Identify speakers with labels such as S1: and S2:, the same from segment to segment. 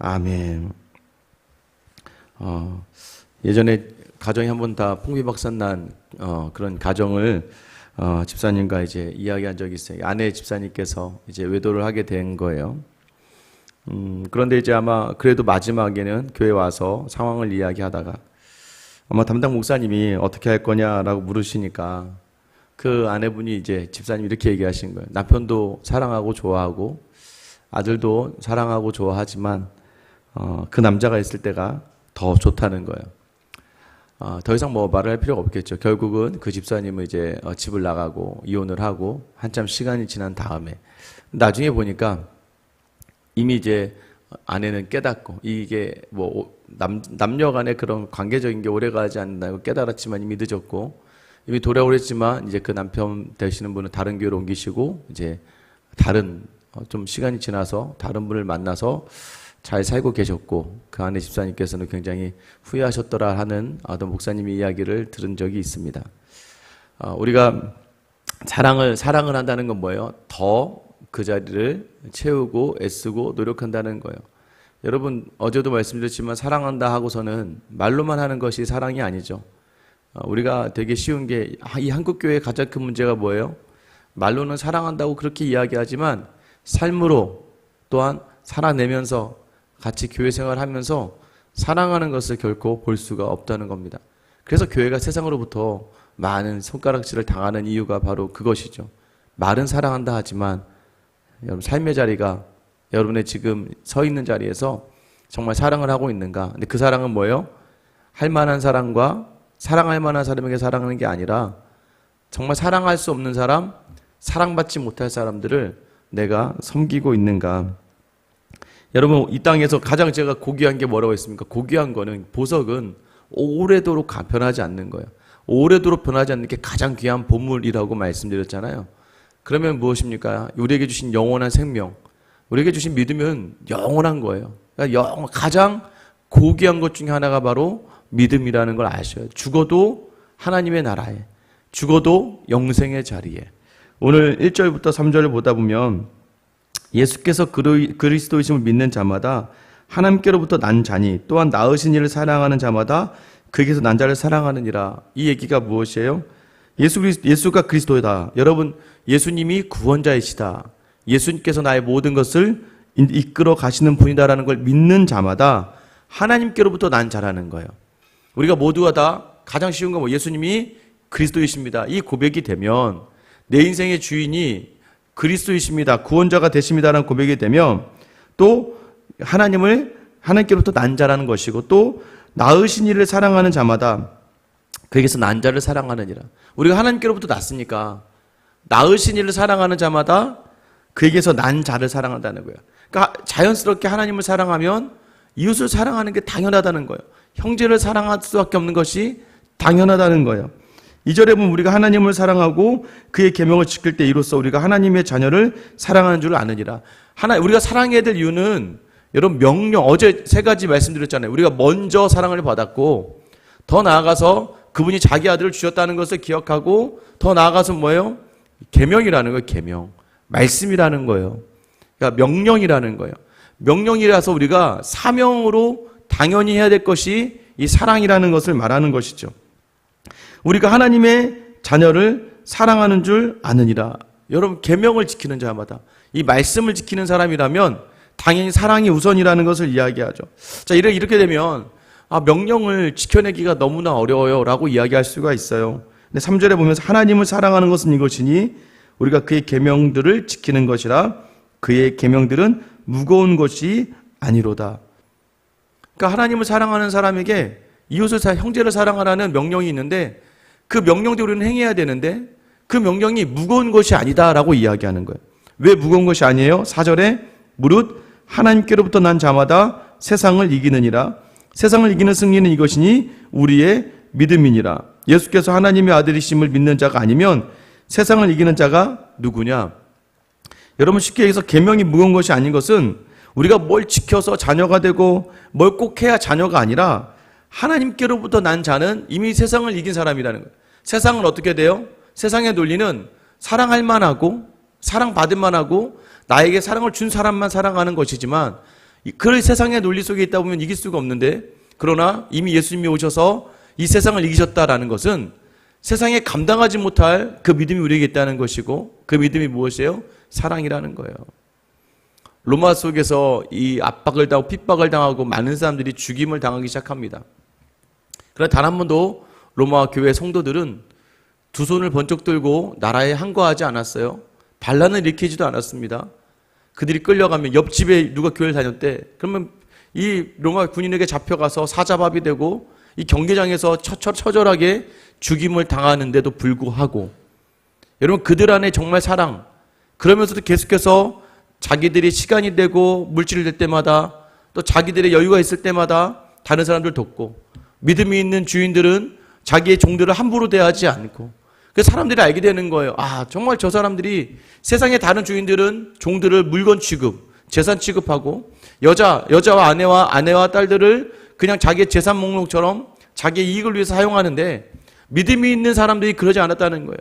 S1: 아멘. 예전에 가정이 한번 다 풍비박산난 그런 가정을 집사님과 이제 이야기한 적이 있어요. 아내 집사님께서 이제 외도를 하게 된 거예요. 그런데 이제 아마 그래도 마지막에는 교회 와서 상황을 이야기하다가 아마 담당 목사님이 어떻게 할 거냐라고 물으시니까 그 아내분이 이제 집사님 이렇게 얘기하신 거예요. 남편도 사랑하고 좋아하고 아들도 사랑하고 좋아하지만 그 남자가 있을 때가 더 좋다는 거예요. 더 이상 뭐 말을 할 필요가 없겠죠. 결국은 그 집사님은 이제 집을 나가고 이혼을 하고 한참 시간이 지난 다음에 나중에 보니까 이미 이제 아내는 깨닫고 이게 뭐 남녀 간의 그런 관계적인 게 오래가지 않는다고 깨달았지만 이미 늦었고 이미 돌아오랬지만 이제 그 남편 되시는 분은 다른 교회로 옮기시고 이제 다른 좀 시간이 지나서 다른 분을 만나서 잘 살고 계셨고 그 아내 집사님께서는 굉장히 후회하셨더라 하는 어떤 목사님의 이야기를 들은 적이 있습니다. 우리가 사랑을 한다는 건 뭐예요? 더 그 자리를 채우고 애쓰고 노력한다는 거예요. 여러분 어제도 말씀드렸지만 사랑한다 하고서는 말로만 하는 것이 사랑이 아니죠. 우리가 되게 쉬운 게 이 한국교회의 가장 큰 문제가 뭐예요? 말로는 사랑한다고 그렇게 이야기하지만 삶으로 또한 살아내면서 같이 교회 생활하면서 사랑하는 것을 결코 볼 수가 없다는 겁니다. 그래서 교회가 세상으로부터 많은 손가락질을 당하는 이유가 바로 그것이죠. 말은 사랑한다 하지만 여러분 삶의 자리가 여러분의 지금 서 있는 자리에서 정말 사랑을 하고 있는가? 근데 그 사랑은 뭐예요? 할 만한 사람과 사랑할 만한 사람에게 사랑하는 게 아니라 정말 사랑할 수 없는 사람, 사랑받지 못할 사람들을 내가 섬기고 있는가? 여러분 이 땅에서 가장 제가 고귀한 게 뭐라고 했습니까? 고귀한 거는 보석은 오래도록 변하지 않는 거예요. 오래도록 변하지 않는 게 가장 귀한 보물이라고 말씀드렸잖아요. 그러면 무엇입니까? 우리에게 주신 영원한 생명, 우리에게 주신 믿음은 영원한 거예요. 그러니까 가장 고귀한 것 중에 하나가 바로 믿음이라는 걸 아셔요. 죽어도 하나님의 나라에, 죽어도 영생의 자리에. 오늘 1절부터 3절을 보다 보면 예수께서 그리스도이심을 믿는 자마다 하나님께로부터 난 자니 또한 낳으신 이를 사랑하는 자마다 그에게서 난 자를 사랑하느니라. 이 얘기가 무엇이에요? 예수가 그리스도이다. 여러분 예수님이 구원자이시다. 예수님께서 나의 모든 것을 이끌어 가시는 분이다라는 걸 믿는 자마다 하나님께로부터 난 자라는 거예요. 우리가 모두가 다 가장 쉬운 건 뭐 예수님이 그리스도이십니다. 이 고백이 되면 내 인생의 주인이 그리스도이십니다. 구원자가 되십니다라는 고백이 되면 또 하나님께로부터 난 자라는 것이고 또 낳으신 이를 사랑하는 자마다 그에게서 난 자를 사랑하느니라. 우리가 하나님께로부터 났으니까 낳으신 이를 사랑하는 자마다 그에게서 난 자를 사랑한다는 거예요. 그러니까 자연스럽게 하나님을 사랑하면 이웃을 사랑하는 게 당연하다는 거예요. 형제를 사랑할 수밖에 없는 것이 당연하다는 거예요. 2절에 보면 우리가 하나님을 사랑하고 그의 계명을 지킬 때 이로써 우리가 하나님의 자녀를 사랑하는 줄 아느니라. 우리가 사랑해야 될 이유는 여러분 명령, 어제 3가지 말씀드렸잖아요. 우리가 먼저 사랑을 받았고 더 나아가서 그분이 자기 아들을 주셨다는 것을 기억하고 더 나아가서 뭐예요? 계명이라는 거예요. 계명. 말씀이라는 거예요. 그러니까 명령이라는 거예요. 명령이라서 우리가 사명으로 당연히 해야 될 것이 이 사랑이라는 것을 말하는 것이죠. 우리가 하나님의 자녀를 사랑하는 줄 아느니라. 여러분 계명을 지키는 자마다 이 말씀을 지키는 사람이라면 당연히 사랑이 우선이라는 것을 이야기하죠. 자, 이렇게 되면 명령을 지켜내기가 너무나 어려워요 라고 이야기할 수가 있어요. 근데 3절에 보면서 하나님을 사랑하는 것은 이것이니 우리가 그의 계명들을 지키는 것이라. 그의 계명들은 무거운 것이 아니로다. 그러니까 하나님을 사랑하는 사람에게 이웃을 형제를 사랑하라는 명령이 있는데 그 명령대로 우리는 행해야 되는데 그 명령이 무거운 것이 아니다라고 이야기하는 거예요. 왜 무거운 것이 아니에요? 4절에 무릇 하나님께로부터 난 자마다 세상을 이기느니라. 세상을 이기는 승리는 이것이니 우리의 믿음이니라. 예수께서 하나님의 아들이심을 믿는 자가 아니면 세상을 이기는 자가 누구냐? 여러분 쉽게 얘기해서 계명이 무거운 것이 아닌 것은 우리가 뭘 지켜서 자녀가 되고 뭘 꼭 해야 자녀가 아니라 하나님께로부터 난 자는 이미 세상을 이긴 사람이라는 거예요. 세상은 어떻게 돼요? 세상의 논리는 사랑할 만하고 사랑받을 만하고 나에게 사랑을 준 사람만 사랑하는 것이지만 그 세상의 논리 속에 있다 보면 이길 수가 없는데, 그러나 이미 예수님이 오셔서 이 세상을 이기셨다라는 것은 세상에 감당하지 못할 그 믿음이 우리에게 있다는 것이고, 그 믿음이 무엇이에요? 사랑이라는 거예요. 로마 속에서 이 압박을 당하고 핍박을 당하고 많은 사람들이 죽임을 당하기 시작합니다. 그러나 단 한 번도 로마 교회 성도들은 두 손을 번쩍 들고 나라에 항거하지 않았어요. 반란을 일으키지도 않았습니다. 그들이 끌려가면 옆집에 누가 교회를 다녔대. 그러면 이 로마 군인에게 잡혀가서 사자밥이 되고 이 경계장에서 처절하게 죽임을 당하는데도 불구하고, 여러분 그들 안에 정말 사랑, 그러면서도 계속해서 자기들이 시간이 되고 물질이 될 때마다 또 자기들의 여유가 있을 때마다 다른 사람들 돕고, 믿음이 있는 주인들은 자기의 종들을 함부로 대하지 않고, 그 사람들이 알게 되는 거예요. 아, 정말 저 사람들이, 세상의 다른 주인들은 종들을 물건 취급, 재산 취급하고, 여자와 아내와 딸들을 그냥 자기의 재산 목록처럼 자기의 이익을 위해서 사용하는데, 믿음이 있는 사람들이 그러지 않았다는 거예요.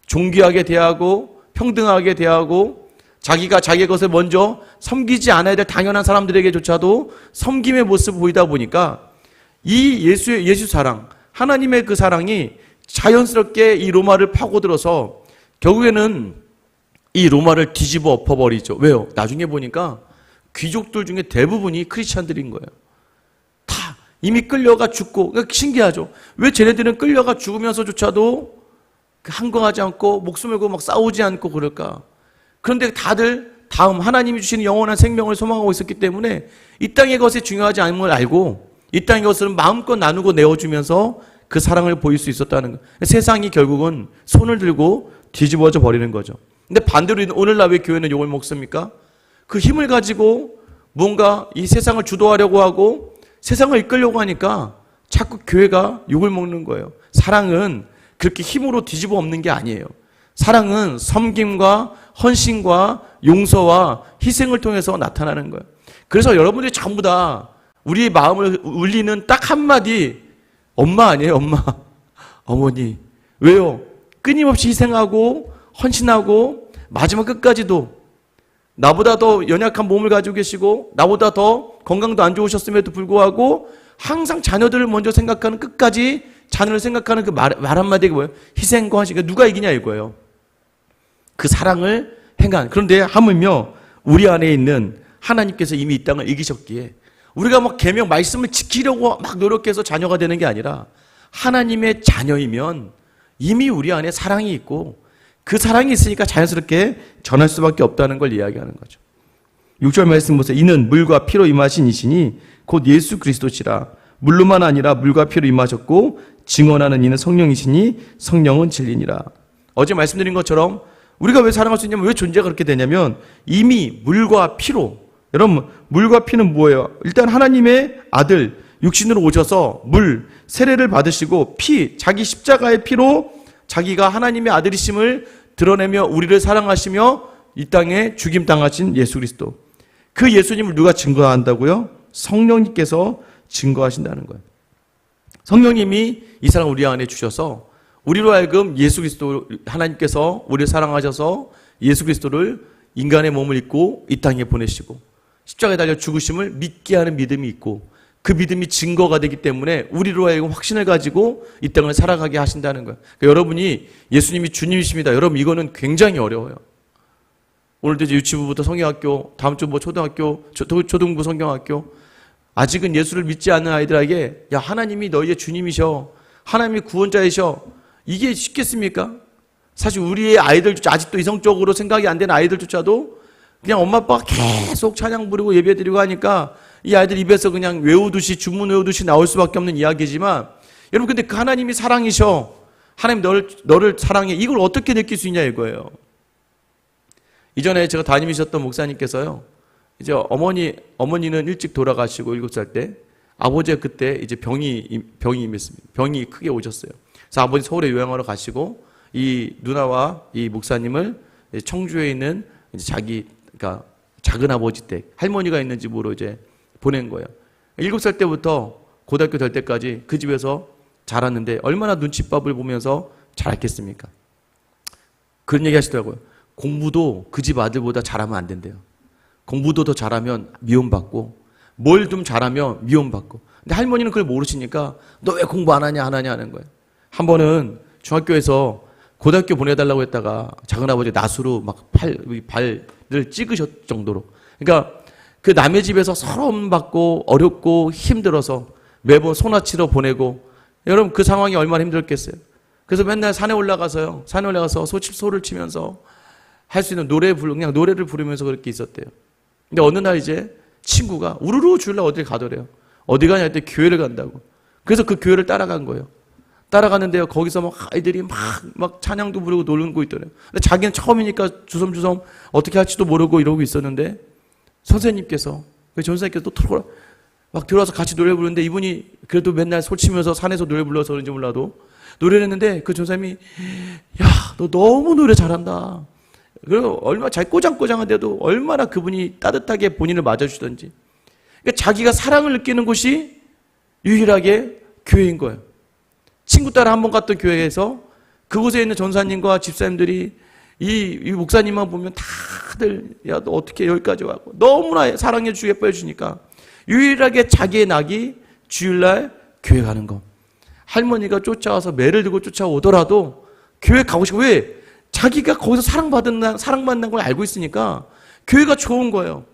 S1: 존귀하게 대하고 평등하게 대하고, 자기가 자기의 것을 먼저 섬기지 않아야 될 당연한 사람들에게조차도 섬김의 모습을 보이다 보니까 이 예수 사랑, 하나님의 그 사랑이 자연스럽게 이 로마를 파고들어서 결국에는 이 로마를 뒤집어 엎어버리죠. 왜요? 나중에 보니까 귀족들 중에 대부분이 크리스찬들인 거예요. 다 이미 끌려가 죽고. 그러니까 신기하죠. 왜 쟤네들은 끌려가 죽으면서조차도 항거하지 않고 목숨 걸고 막 싸우지 않고 그럴까? 그런데 다들 다음 하나님이 주시는 영원한 생명을 소망하고 있었기 때문에 이 땅의 것이 중요하지 않음을 알고 이 땅의 것을 마음껏 나누고 내어주면서 그 사랑을 보일 수 있었다는 거예요. 세상이 결국은 손을 들고 뒤집어져 버리는 거죠. 근데 반대로 오늘날 왜 교회는 욕을 먹습니까? 그 힘을 가지고 뭔가 이 세상을 주도하려고 하고 세상을 이끌려고 하니까 자꾸 교회가 욕을 먹는 거예요. 사랑은 그렇게 힘으로 뒤집어 엎는 게 아니에요. 사랑은 섬김과 헌신과 용서와 희생을 통해서 나타나는 거예요. 그래서 여러분들이 전부 다 우리의 마음을 울리는 딱 한마디, 엄마 아니에요, 엄마. 어머니. 왜요? 끊임없이 희생하고 헌신하고 마지막 끝까지도 나보다 더 연약한 몸을 가지고 계시고 나보다 더 건강도 안 좋으셨음에도 불구하고 항상 자녀들을 먼저 생각하는, 끝까지 자녀를 생각하는 그 말 한마디가 뭐예요? 희생과 헌신. 누가 이기냐 이거예요. 그 사랑을 행한. 그런데 하물며 우리 안에 있는 하나님께서 이미 이 땅을 이기셨기에 우리가 막 계명 말씀을 지키려고 막 노력해서 자녀가 되는 게 아니라 하나님의 자녀이면 이미 우리 안에 사랑이 있고 그 사랑이 있으니까 자연스럽게 전할 수밖에 없다는 걸 이야기하는 거죠. 6절 말씀 보세요. 이는 물과 피로 임하신 이시니 곧 예수 그리스도시라. 물로만 아니라 물과 피로 임하셨고 증언하는 이는 성령이시니 성령은 진리니라. 어제 말씀드린 것처럼 우리가 왜 사랑할 수 있냐면, 왜 존재가 그렇게 되냐면 이미 물과 피로. 여러분 물과 피는 뭐예요? 일단 하나님의 아들 육신으로 오셔서 물, 세례를 받으시고 피, 자기 십자가의 피로 자기가 하나님의 아들이심을 드러내며 우리를 사랑하시며 이 땅에 죽임당하신 예수 그리스도. 그 예수님을 누가 증거한다고요? 성령님께서 증거하신다는 거예요. 성령님이 이 사랑 우리 안에 주셔서 우리로 하여금 예수 그리스도, 하나님께서 우리를 사랑하셔서 예수 그리스도를 인간의 몸을 입고 이 땅에 보내시고 십자가에 달려 죽으심을 믿게 하는 믿음이 있고 그 믿음이 증거가 되기 때문에 우리로 하여금 확신을 가지고 이 땅을 살아가게 하신다는 거예요. 그러니까 여러분이 예수님이 주님이십니다. 여러분 이거는 굉장히 어려워요. 오늘도 이제 유치부부터 성경학교, 다음 주 뭐 초등학교, 초등부 성경학교, 아직은 예수를 믿지 않는 아이들에게 야 하나님이 너희의 주님이셔, 하나님이 구원자이셔, 이게 쉽겠습니까? 사실 우리의 아이들조차, 아직도 이성적으로 생각이 안 되는 아이들조차도 그냥 엄마 아빠가 계속 찬양 부르고 예배 드리고 하니까 이 아이들 입에서 그냥 외우듯이, 주문 외우듯이 나올 수밖에 없는 이야기지만, 여러분 근데 그 하나님이 사랑이셔, 하나님 너를 사랑해, 이걸 어떻게 느낄 수 있냐 이거예요. 이전에 제가 담임이셨던 목사님께서요, 이제 어머니는 일찍 돌아가시고 7살 때, 아버지가 그때 이제 병이 임했습니다. 병이 크게 오셨어요. 그래서 아버지 서울에 요양하러 가시고 이 누나와 이 목사님을 청주에 있는 이제 그러니까 작은 아버지 댁, 할머니가 있는 집으로 이제 보낸 거예요. 7살 때부터 고등학교 될 때까지 그 집에서 자랐는데 얼마나 눈칫밥을 보면서 자랐겠습니까? 그런 얘기 하시더라고요. 공부도 그 집 아들보다 잘하면 안 된대요. 공부도 더 잘하면 미움받고 뭘 좀 잘하면 미움받고. 근데 할머니는 그걸 모르시니까 너 왜 공부 안 하냐 하는 거예요. 한 번은 중학교에서 고등학교 보내달라고 했다가 작은아버지 낫으로 막 발을 찍으셨 정도로. 그러니까 그 남의 집에서 서러움 받고 어렵고 힘들어서 매번 소나치러 보내고, 여러분 그 상황이 얼마나 힘들었겠어요. 그래서 맨날 산에 올라가서 소를 치면서 할 수 있는 그냥 노래를 부르면서 그렇게 있었대요. 근데 어느 날 이제 친구가 우르르 줄라 어딜 가더래요. 어디 가냐 했더니 교회를 간다고. 그래서 그 교회를 따라간 거예요. 따라갔는데요, 거기서 막 아이들이 막 찬양도 부르고 놀고 있더래요. 근데 자기는 처음이니까 주섬주섬 어떻게 할지도 모르고 이러고 있었는데, 선생님께서, 그 전사님께서 또 막 들어와서 같이 노래 부르는데, 이분이 그래도 맨날 솔 치면서 산에서 노래 불러서 그런지 몰라도 노래를 했는데, 그 전사님이 야, 너 너무 노래 잘한다. 그리고 얼마나 잘 꼬장꼬장한데도 얼마나 그분이 따뜻하게 본인을 맞아주던지. 그러니까 자기가 사랑을 느끼는 곳이 유일하게 교회인 거예요. 친구 따라 한 번 갔던 교회에서 그곳에 있는 전사님과 집사님들이 이 목사님만 보면 다들 야, 너 어떻게 여기까지 와고 너무나 사랑해 주고 예뻐해 주니까 유일하게 자기의 낙이 주일날 교회 가는 거. 할머니가 쫓아와서 매를 들고 쫓아오더라도 교회 가고 싶고, 왜? 자기가 거기서 사랑받는 걸 알고 있으니까 교회가 좋은 거예요.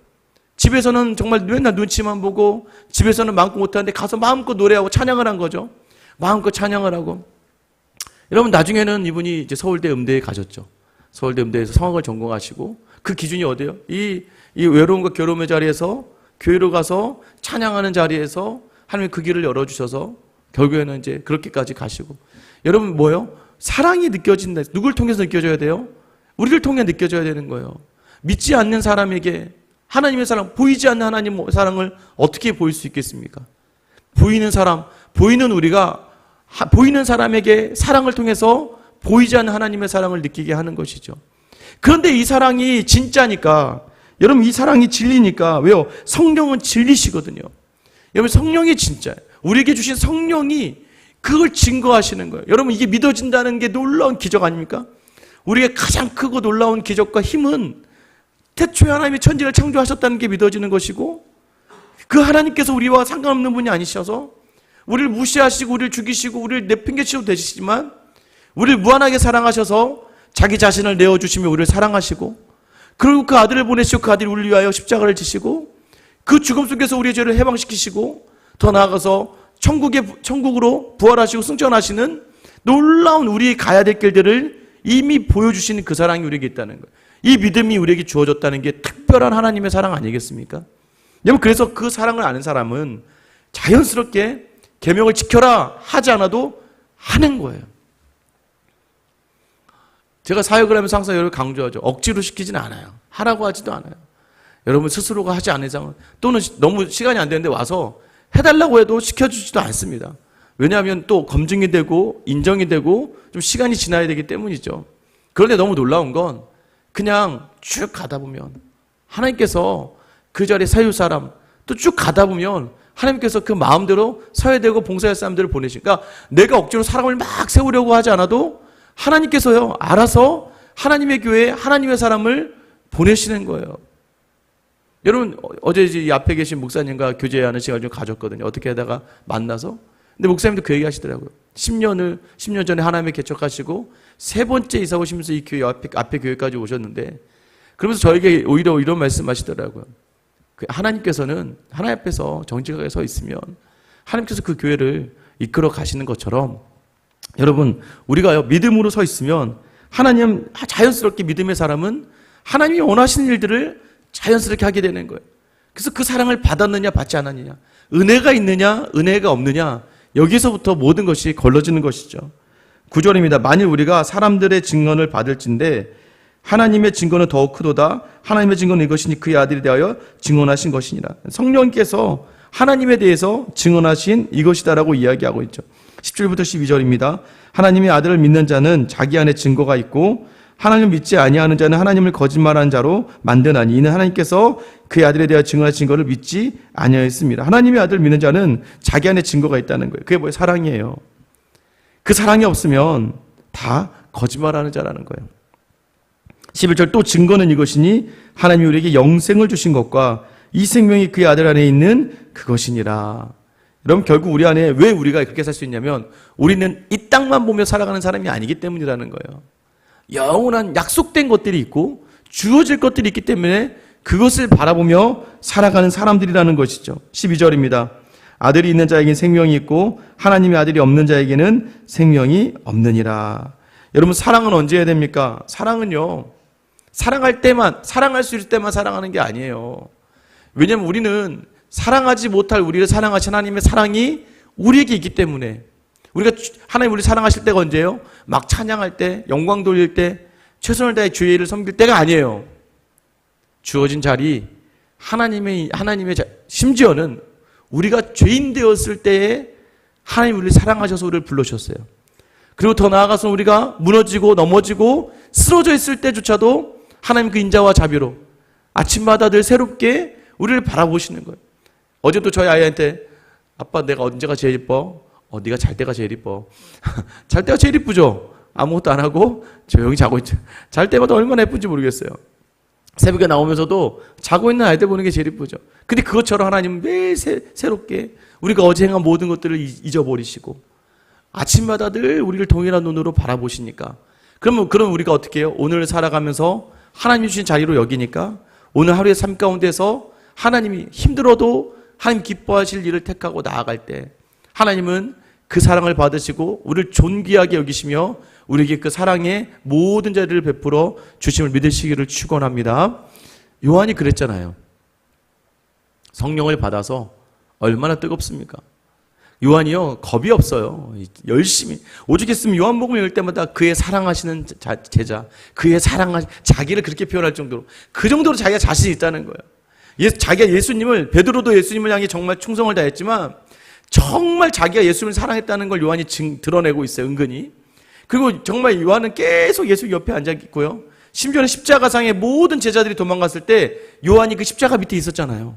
S1: 집에서는 정말 맨날 눈치만 보고, 집에서는 마음껏 못하는데 가서 마음껏 노래하고 찬양을 한 거죠. 마음껏 찬양을 하고. 여러분, 나중에는 이분이 이제 서울대 음대에 가셨죠. 서울대 음대에서 성악을 전공하시고, 그 기준이 어디예요? 이 외로움과 괴로움의 자리에서 교회로 가서 찬양하는 자리에서 하나님이 그 길을 열어주셔서 결국에는 이제 그렇게까지 가시고. 여러분, 뭐예요? 사랑이 느껴진다. 누굴 통해서 느껴져야 돼요? 우리를 통해 느껴져야 되는 거예요. 믿지 않는 사람에게 하나님의 사랑, 보이지 않는 하나님의 사랑을 어떻게 보일 수 있겠습니까? 보이는 사람, 우리가 보이는 사람에게 사랑을 통해서 보이지 않는 하나님의 사랑을 느끼게 하는 것이죠. 그런데 이 사랑이 진짜니까, 여러분 이 사랑이 진리니까, 왜요? 성령은 진리시거든요. 여러분 성령이 진짜예요. 우리에게 주신 성령이 그걸 증거하시는 거예요. 여러분 이게 믿어진다는 게 놀라운 기적 아닙니까? 우리의 가장 크고 놀라운 기적과 힘은 태초에 하나님이 천지를 창조하셨다는 게 믿어지는 것이고, 그 하나님께서 우리와 상관없는 분이 아니셔서 우리를 무시하시고 우리를 죽이시고 우리를 내팽개치셔도 되시지만 우리를 무한하게 사랑하셔서 자기 자신을 내어주시며 우리를 사랑하시고, 그리고 그 아들을 보내시고 그 아들이 우리를 위하여 십자가를 지시고 그 죽음 속에서 우리의 죄를 해방시키시고, 더 나아가서 천국으로 부활하시고 승천하시는 놀라운 우리 가야 될 길들을 이미 보여주시는 그 사랑이 우리에게 있다는 거예요. 이 믿음이 우리에게 주어졌다는 게 특별한 하나님의 사랑 아니겠습니까? 여러분, 그래서 그 사랑을 아는 사람은 자연스럽게 계명을 지켜라 하지 않아도 하는 거예요. 제가 사역을 하면서 항상 여러분 강조하죠. 억지로 시키지는 않아요. 하라고 하지도 않아요. 여러분 스스로가 하지 않는 이상은, 또는 너무 시간이 안 되는데 와서 해달라고 해도 시켜주지도 않습니다. 왜냐하면 또 검증이 되고 인정이 되고 좀 시간이 지나야 되기 때문이죠. 그런데 너무 놀라운 건 그냥 쭉 가다 보면 하나님께서 그 자리에 세울 사람, 또 쭉 가다 보면 하나님께서 그 마음대로 서야 되고 봉사할 사람들을 보내시니까, 내가 억지로 사람을 막 세우려고 하지 않아도 하나님께서요 알아서 하나님의 교회에 하나님의 사람을 보내시는 거예요. 여러분 어제 이 앞에 계신 목사님과 교제하는 시간을 좀 가졌거든요. 어떻게 하다가 만나서. 근데 목사님도 그 얘기 하시더라고요. 10년 전에 하나님의 개척하시고 세 번째 이사 오시면서 이 교회 앞에 교회까지 오셨는데, 그러면서 저에게 오히려 이런 말씀 하시더라고요. 하나님께서는 하나님 앞에서 정직하게 서 있으면 하나님께서 그 교회를 이끌어 가시는 것처럼, 여러분 우리가요 믿음으로 서 있으면 하나님, 자연스럽게 믿음의 사람은 하나님이 원하시는 일들을 자연스럽게 하게 되는 거예요. 그래서 그 사랑을 받았느냐 받지 않았느냐, 은혜가 있느냐 은혜가 없느냐, 여기서부터 모든 것이 걸러지는 것이죠. 9절입니다. 만일 우리가 사람들의 증언을 받을진대 하나님의 증거는 더욱 크도다. 하나님의 증거는 이것이니 그의 아들에 대하여 증언하신 것이니라. 성령께서 하나님에 대해서 증언하신 이것이다라고 이야기하고 있죠. 10절부터 12절입니다. 하나님의 아들을 믿는 자는 자기 안에 증거가 있고 하나님을 믿지 아니하는 자는 하나님을 거짓말하는 자로 만드나니 이는 하나님께서 그의 아들에 대하여 증언하신 것을 믿지 아니하였습니다. 하나님의 아들을 믿는 자는 자기 안에 증거가 있다는 거예요. 그게 뭐예요? 사랑이에요. 그 사랑이 없으면 다 거짓말하는 자라는 거예요.
S2: 11절 또 증거는 이것이니 하나님이 우리에게 영생을 주신 것과 이 생명이 그의 아들 안에 있는 그것이니라. 여러분 결국 우리 안에 왜 우리가 그렇게 살 수 있냐면 우리는 이 땅만 보며 살아가는 사람이 아니기 때문이라는 거예요. 영원한 약속된 것들이 있고 주어질 것들이 있기 때문에 그것을 바라보며 살아가는 사람들이라는 것이죠. 12절입니다. 아들이 있는 자에게는 생명이 있고 하나님의 아들이 없는 자에게는 생명이 없느니라. 여러분 사랑은 언제 해야 됩니까? 사랑은요, 사랑할 때만, 사랑할 수 있을 때만 사랑하는 게 아니에요. 왜냐하면 우리는 사랑하지 못할 우리를 사랑하신 하나님의 사랑이 우리에게 있기 때문에, 우리가 하나님 우리를 사랑하실 때가 언제예요? 막 찬양할 때, 영광 돌릴 때, 최선을 다해 주의 일을 섬길 때가 아니에요. 주어진 자리, 하나님의 심지어는 우리가 죄인 되었을 때에 하나님 우리를 사랑하셔서 우리를 불러주셨어요. 그리고 더 나아가서 우리가 무너지고 넘어지고 쓰러져 있을 때조차도 하나님 그 인자와 자비로 아침마다 늘 새롭게 우리를 바라보시는 거예요. 어제도 저희 아이한테 아빠 내가 언제가 제일 이뻐? 네가 잘 때가 제일 이뻐. 잘 때가 제일 이쁘죠? 아무것도 안 하고 조용히 자고 있죠. 잘 때마다 얼마나 예쁜지 모르겠어요. 새벽에 나오면서도 자고 있는 아이들 보는 게 제일 이쁘죠. 근데 그것처럼 하나님은 매일 새롭게 우리가 어제 행한 모든 것들을 잊어버리시고 아침마다 늘 우리를 동일한 눈으로 바라보시니까 그럼 우리가 어떻게 해요? 오늘 살아가면서 하나님이 주신 자리로 여기니까 오늘 하루의 삶 가운데서 하나님이 힘들어도 하나님 기뻐하실 일을 택하고 나아갈 때 하나님은 그 사랑을 받으시고 우리를 존귀하게 여기시며 우리에게 그 사랑의 모든 자리를 베풀어 주심을 믿으시기를 축원합니다. 요한이 그랬잖아요. 성령을 받아서 얼마나 뜨겁습니까? 요한이요 겁이 없어요. 열심히 오죽했으면 요한복음 읽을 때마다 그의 사랑하시는 제자, 그의 자기를 그렇게 표현할 정도로 그 정도로 자기가 자신이 있다는 거예요. 자기가 예수님을, 베드로도 예수님을 향해 정말 충성을 다했지만 정말 자기가 예수님을 사랑했다는 걸 요한이 드러내고 있어요. 은근히. 그리고 정말 요한은 계속 예수 옆에 앉아 있고요. 심지어는 십자가상의 모든 제자들이 도망갔을 때 요한이 그 십자가 밑에 있었잖아요.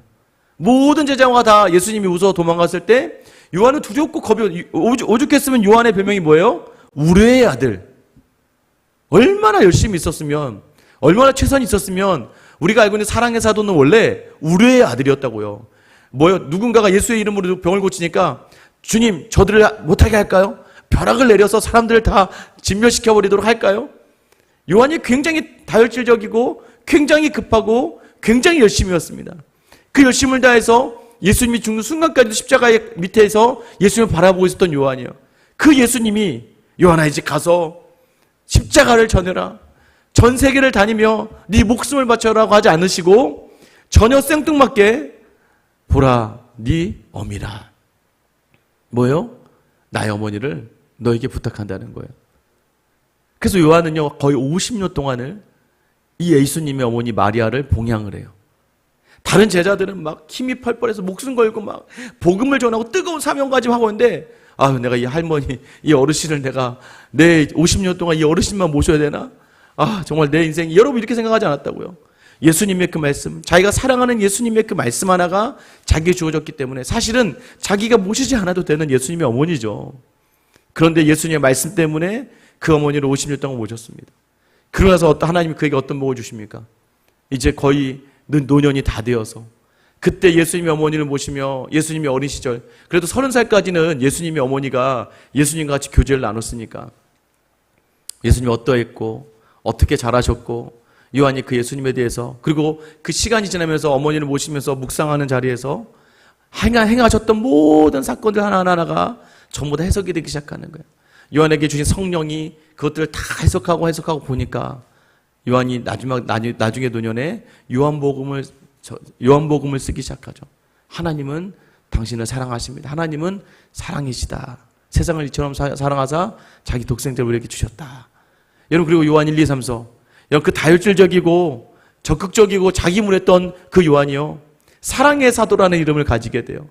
S2: 모든 제자가 다 예수님이 웃어 도망갔을 때 요한은 두렵고 겁이 오죽했으면 요한의 별명이 뭐예요? 우레의 아들. 얼마나 열심히 있었으면, 얼마나 최선이 있었으면 우리가 알고 있는 사랑의 사도는 원래 우레의 아들이었다고요. 뭐요? 누군가가 예수의 이름으로 병을 고치니까 주님 저들을 못하게 할까요? 벼락을 내려서 사람들을 다 진멸시켜버리도록 할까요? 요한이 굉장히 다혈질적이고 굉장히 급하고 굉장히 열심히였습니다. 그 열심을 다해서 예수님이 죽는 순간까지도 십자가의 밑에서 예수님을 바라보고 있었던 요한이에요. 그 예수님이 요한아 이제 가서 십자가를 전해라. 전 세계를 다니며 네 목숨을 바쳐라고 하지 않으시고 전혀 생뚱맞게 보라 네 어미라. 뭐요? 나의 어머니를 너에게 부탁한다는 거예요. 그래서 요한은요 거의 50년 동안을 이 예수님의 어머니 마리아를 봉양을 해요. 다른 제자들은 막 힘이 펄펄해서 목숨 걸고 막 복음을 전하고 뜨거운 사명까지 하고 있는데 내가 이 할머니, 이 어르신을 내가 내 50년 동안 이 어르신만 모셔야 되나? 정말 내 인생이, 여러분 이렇게 생각하지 않았다고요. 예수님의 그 말씀, 자기가 사랑하는 예수님의 그 말씀 하나가 자기에게 주어졌기 때문에 사실은 자기가 모시지 않아도 되는 예수님의 어머니죠. 그런데 예수님의 말씀 때문에 그 어머니를 50년 동안 모셨습니다. 그러고 나서 하나님이 그에게 어떤 복을 주십니까? 이제 거의 노년이 다 되어서 그때 예수님의 어머니를 모시며 예수님의 어린 시절, 그래도 30살까지는 예수님의 어머니가 예수님과 같이 교제를 나눴으니까 예수님이 어떠했고 어떻게 자라셨고 요한이 그 예수님에 대해서, 그리고 그 시간이 지나면서 어머니를 모시면서 묵상하는 자리에서 행하셨던 모든 사건들 하나하나가 전부 다 해석이 되기 시작하는 거예요. 요한에게 주신 성령이 그것들을 다 해석하고 보니까 요한이 나중에 노년에 요한복음을 쓰기 시작하죠. 하나님은 당신을 사랑하십니다. 하나님은 사랑이시다. 세상을 이처럼 사랑하사 자기 독생자를 우리에게 주셨다. 여러분, 그리고 요한 1, 2, 3, 4. 여러분, 그 다혈질적이고 적극적이고 자기문했던 그 요한이요, 사랑의 사도라는 이름을 가지게 돼요.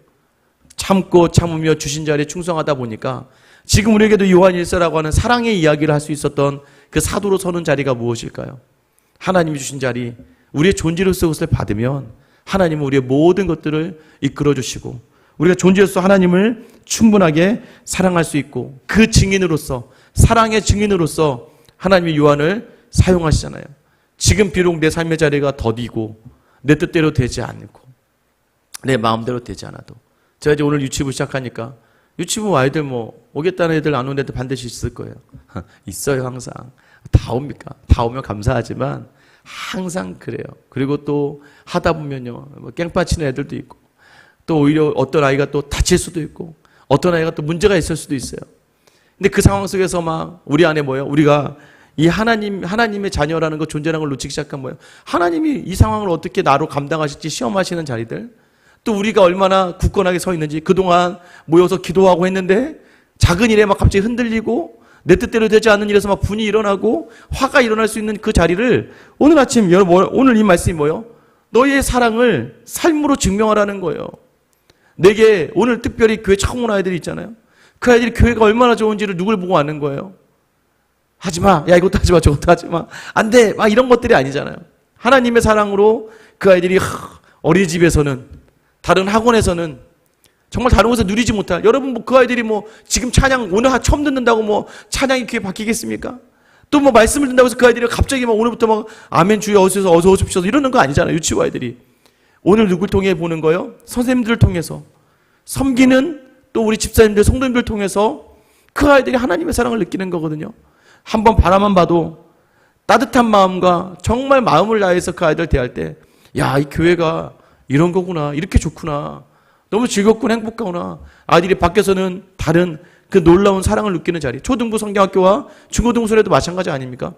S2: 참고 참으며 주신 자리에 충성하다 보니까 지금 우리에게도 요한 1서라고 하는 사랑의 이야기를 할 수 있었던 그 사도로 서는 자리가 무엇일까요? 하나님이 주신 자리, 우리의 존재로서 그것을 받으면 하나님은 우리의 모든 것들을 이끌어 주시고 우리가 존재로서 하나님을 충분하게 사랑할 수 있고, 그 증인으로서, 사랑의 증인으로서 하나님이 요한을 사용하시잖아요. 지금 비록 내 삶의 자리가 더디고 내 뜻대로 되지 않고 내 마음대로 되지 않아도 제가 이제 오늘 유치부 시작하니까 유치부 아이들 뭐 오겠다는 애들 안 오는 애들 반드시 있을 거예요. 있어요 항상. 다 옵니까? 다 오면 감사하지만 항상 그래요. 그리고 또 하다 보면요 뭐 깽빠치는 애들도 있고 또 오히려 어떤 아이가 또 다칠 수도 있고 어떤 아이가 또 문제가 있을 수도 있어요. 근데 그 상황 속에서 막 우리 안에 뭐예요? 우리가 이 하나님의 자녀라는 거 존재라는 걸 놓치기 시작한 거예요. 하나님이 이 상황을 어떻게 나로 감당하실지 시험하시는 자리들, 또 우리가 얼마나 굳건하게 서 있는지, 그동안 모여서 기도하고 했는데 작은 일에 막 갑자기 흔들리고 내 뜻대로 되지 않는 일에서 막 분이 일어나고 화가 일어날 수 있는 그 자리를 오늘 아침 여러분, 오늘 이 말씀이 뭐예요? 너희의 사랑을 삶으로 증명하라는 거예요. 내게 오늘 특별히 교회 처음 온 아이들이 있잖아요. 그 아이들이 교회가 얼마나 좋은지를 누굴 보고 아는 거예요? 하지마, 야 이것도 하지마, 저것도 하지마, 안 돼, 막 이런 것들이 아니잖아요. 하나님의 사랑으로 그 아이들이 어린이집에서는, 다른 학원에서는, 정말 다른 곳에서 누리지 못할, 여러분 뭐 그 아이들이 뭐 지금 찬양 오늘 처음 듣는다고 뭐 찬양이 귀에 박히겠습니까? 또 뭐 말씀을 듣는다고 해서 그 아이들이 갑자기 막 오늘부터 막 아멘 주여 어서 오십시오 이러는 거 아니잖아요. 유치부 아이들이. 오늘 누굴 통해 보는 거예요? 선생님들을 통해서, 섬기는 또 우리 집사님들, 성도님들 통해서 그 아이들이 하나님의 사랑을 느끼는 거거든요. 한번 바라만 봐도 따뜻한 마음과 정말 마음을 다해서 그 아이들 대할 때, 야, 이 교회가 이런 거구나, 이렇게 좋구나, 너무 즐겁구나, 행복하구나. 아이들이 밖에서는 다른 그 놀라운 사랑을 느끼는 자리. 초등부 성경학교와 중고등부 소리도 마찬가지 아닙니까?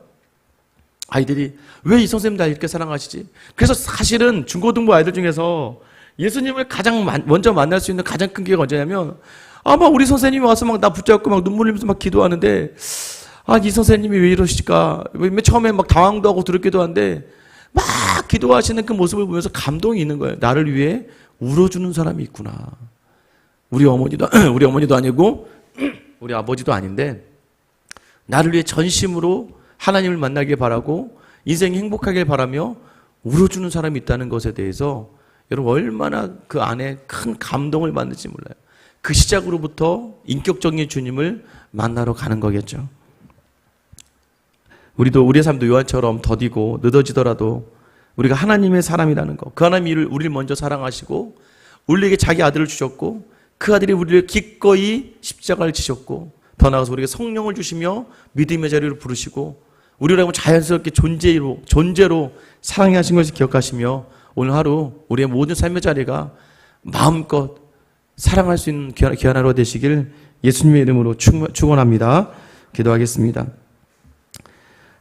S2: 아이들이 왜 이 선생님 다 이렇게 사랑하시지? 그래서 사실은 중고등부 아이들 중에서 예수님을 가장 먼저 만날 수 있는 가장 큰 기회가 언제냐면, 아마 우리 선생님이 와서 막 나 붙잡고 막 눈물 흘리면서 막 기도하는데, 아, 이 선생님이 왜 이러실까? 맨 처음에 막 당황도 하고 두렵기도 한데, 막 기도하시는 그 모습을 보면서 감동이 있는 거예요. 나를 위해 울어주는 사람이 있구나. 우리 어머니도 아니고, 우리 아버지도 아닌데, 나를 위해 전심으로 하나님을 만나길 바라고, 인생이 행복하길 바라며, 울어주는 사람이 있다는 것에 대해서, 여러분 얼마나 그 안에 큰 감동을 받는지 몰라요. 그 시작으로부터 인격적인 주님을 만나러 가는 거겠죠. 우리도 우리의 삶도 요한처럼 더디고 늦어지더라도 우리가 하나님의 사람이라는 거, 그 하나님이 우리를 먼저 사랑하시고 우리에게 자기 아들을 주셨고 그 아들이 우리를 기꺼이 십자가를 지셨고 더 나아가서 우리에게 성령을 주시며 믿음의 자리로 부르시고 우리라고 자연스럽게 존재로 사랑해 하신 것을 기억하시며 오늘 하루 우리의 모든 삶의 자리가 마음껏 사랑할 수 있는 귀한 하루가 되시길 예수님의 이름으로 축원합니다. 기도하겠습니다.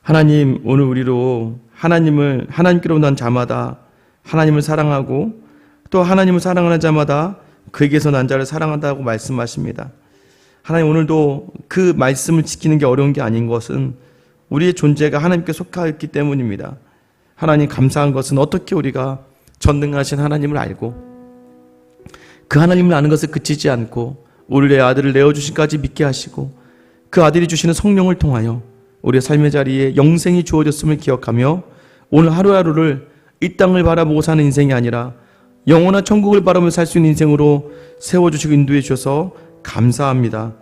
S2: 하나님, 오늘 우리로 하나님께로 난 자마다 하나님을 사랑하고 또 하나님을 사랑하는 자마다 그에게서 난 자를 사랑한다고 말씀하십니다. 하나님, 오늘도 그 말씀을 지키는 게 어려운 게 아닌 것은 우리의 존재가 하나님께 속하였기 때문입니다. 하나님, 감사한 것은 어떻게 우리가 전능하신 하나님을 알고 그 하나님을 아는 것에 그치지 않고 우리의 아들을 내어주신까지 믿게 하시고 그 아들이 주시는 성령을 통하여 우리의 삶의 자리에 영생이 주어졌음을 기억하며 오늘 하루하루를 이 땅을 바라보고 사는 인생이 아니라 영원한 천국을 바라보며 살 수 있는 인생으로 세워주시고 인도해 주셔서 감사합니다.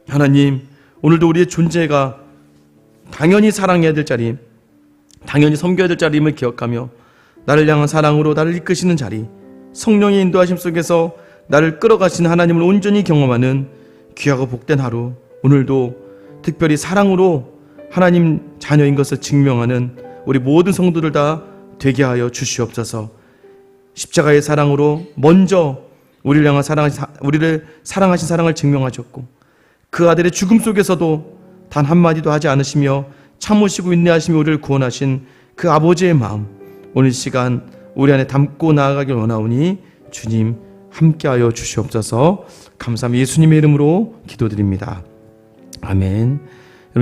S2: 하나님, 오늘도 우리의 존재가 당연히 사랑해야 될 자리, 당연히 섬겨야 될 자리임을 기억하며 나를 향한 사랑으로 나를 이끄시는 자리, 성령의 인도하심 속에서 나를 끌어가시는 하나님을 온전히 경험하는 귀하고 복된 하루, 오늘도 특별히 사랑으로 하나님 자녀인 것을 증명하는 우리 모든 성도들 다 되게 하여 주시옵소서. 십자가의 사랑으로 먼저 우리를 사랑하신 사랑을 증명하셨고 그 아들의 죽음 속에서도 단 한마디도 하지 않으시며 참으시고 인내하시며 우리를 구원하신 그 아버지의 마음, 오늘 시간 우리 안에 담고 나아가길 원하오니 주님 함께하여 주시옵소서. 감사합니다. 예수님의 이름으로 기도드립니다. 아멘.